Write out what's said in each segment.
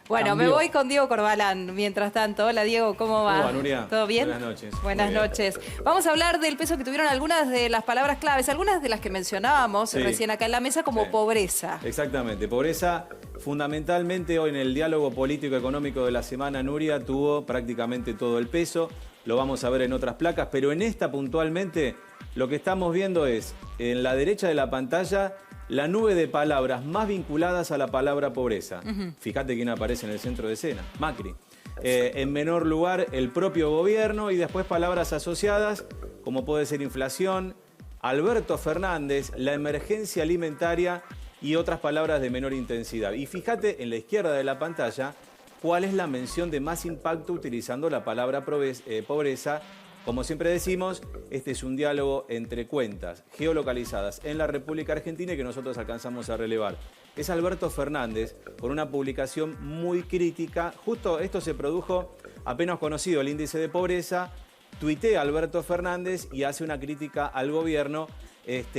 Bueno, me voy con Diego Corbalán mientras tanto. Hola Diego, ¿cómo va? ¿Cómo va, Nuria? ¿Todo bien? Buenas noches. Buenas noches. Vamos a hablar del peso que tuvieron algunas de las palabras claves, algunas de las que mencionábamos recién acá en la mesa, como pobreza. Exactamente, pobreza fundamentalmente hoy en el diálogo político-económico de la semana, Nuria, tuvo prácticamente todo el peso. Lo vamos a ver en otras placas, pero en esta puntualmente lo que estamos viendo es, en la derecha de la pantalla, la nube de palabras más vinculadas a la palabra pobreza. Fíjate quién aparece en el centro de escena, Macri. En menor lugar, el propio gobierno y después palabras asociadas, como puede ser inflación, Alberto Fernández, la emergencia alimentaria y otras palabras de menor intensidad. Y fíjate en la izquierda de la pantalla cuál es la mención de más impacto utilizando la palabra pobreza. Como siempre decimos, este es un diálogo entre cuentas geolocalizadas en la República Argentina y que nosotros alcanzamos a relevar. Es Alberto Fernández con una publicación muy crítica. Justo esto se produjo apenas conocido el índice de pobreza. Tuitea Alberto Fernández y hace una crítica al gobierno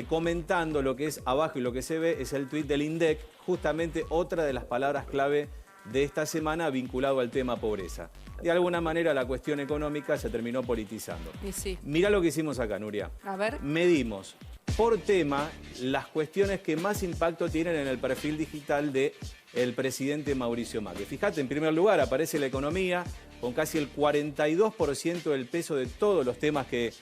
comentando lo que es abajo y lo que se ve es el tuit del INDEC, justamente otra de las palabras clave de esta semana vinculado al tema pobreza. De alguna manera la cuestión económica se terminó politizando. Y sí. Mirá lo que hicimos acá, Nuria. A ver. Medimos por tema las cuestiones que más impacto tienen en el perfil digital del presidente Mauricio Macri. Fíjate, en primer lugar aparece la economía con casi el 42% del peso de todos los temas que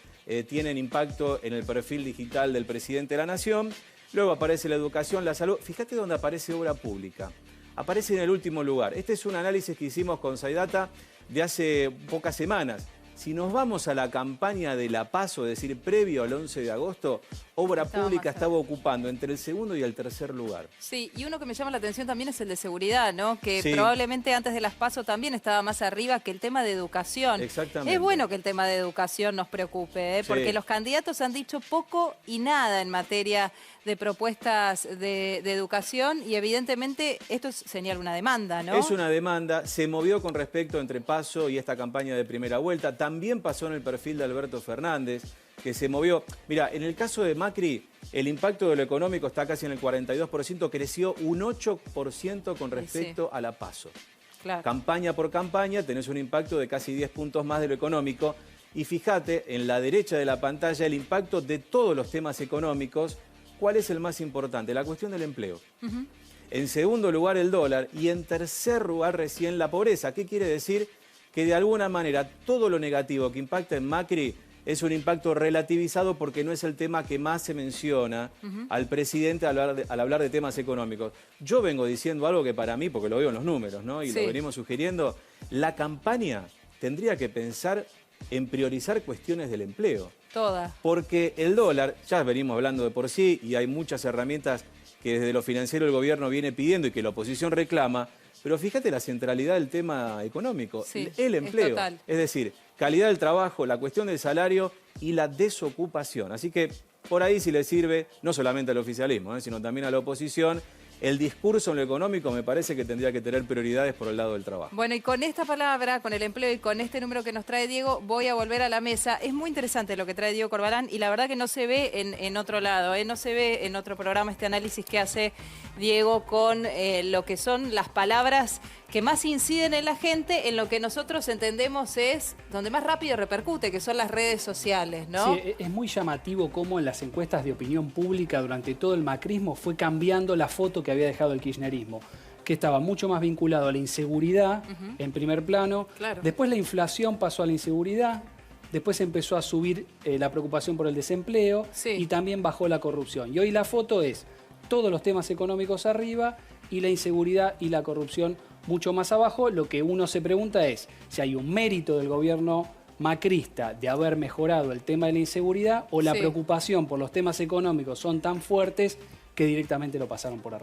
tienen impacto en el perfil digital del presidente de la Nación. Luego aparece la educación, la salud. Fíjate dónde aparece obra pública. Aparece en el último lugar. Este es un análisis que hicimos con Saidata de hace pocas semanas. Si nos vamos a la campaña de la PASO, es decir, previo al 11 de agosto, obra pública estaba ocupando entre el segundo y el tercer lugar. Sí, y uno que me llama la atención también es el de seguridad, ¿no? Que sí, probablemente antes de las PASO también estaba más arriba que el tema de educación. Exactamente. Es bueno que el tema de educación nos preocupe, porque los candidatos han dicho poco y nada en materia de propuestas de educación y evidentemente esto señala una demanda, ¿no? Es una demanda, se movió con respecto entre PASO y esta campaña de primera vuelta. También pasó en el perfil de Alberto Fernández, que se movió. Mira, en el caso de Macri, el impacto de lo económico está casi en el 42%, creció un 8% con respecto a la PASO. Claro. Campaña por campaña tenés un impacto de casi 10 puntos más de lo económico. Y fíjate, en la derecha de la pantalla, el impacto de todos los temas económicos. ¿Cuál es el más importante? La cuestión del empleo. En segundo lugar, el dólar. Y en tercer lugar, recién la pobreza. ¿Qué quiere decir? Que de alguna manera todo lo negativo que impacta en Macri es un impacto relativizado porque no es el tema que más se menciona al presidente al hablar de temas económicos. Yo vengo diciendo algo que para mí, porque lo veo en los números, ¿no? Y lo venimos sugiriendo, la campaña tendría que pensar en priorizar cuestiones del empleo. Toda. Porque el dólar, ya venimos hablando de por sí, y hay muchas herramientas que desde lo financiero el gobierno viene pidiendo y que la oposición reclama, pero fíjate la centralidad del tema económico, el empleo. Es decir, calidad del trabajo, la cuestión del salario y la desocupación. Así que por ahí si le sirve, no solamente al oficialismo, sino también a la oposición, el discurso en lo económico me parece que tendría que tener prioridades por el lado del trabajo. Bueno, y con esta palabra, con el empleo y con este número que nos trae Diego, voy a volver a la mesa. Es muy interesante lo que trae Diego Corbalán y la verdad que no se ve en otro lado, no se ve en otro programa este análisis que hace Diego con lo que son las palabras que más inciden en la gente, en lo que nosotros entendemos es donde más rápido repercute, que son las redes sociales, ¿no? Sí, es muy llamativo cómo en las encuestas de opinión pública durante todo el macrismo fue cambiando la foto que había dejado el kirchnerismo, que estaba mucho más vinculado a la inseguridad en primer plano. Claro. Después la inflación pasó a la inseguridad, después empezó a subir la preocupación por el desempleo y también bajó la corrupción. Y hoy la foto es todos los temas económicos arriba y la inseguridad y la corrupción mucho más abajo. Lo que uno se pregunta es si hay un mérito del gobierno macrista de haber mejorado el tema de la inseguridad o la preocupación por los temas económicos son tan fuertes que directamente lo pasaron por arriba.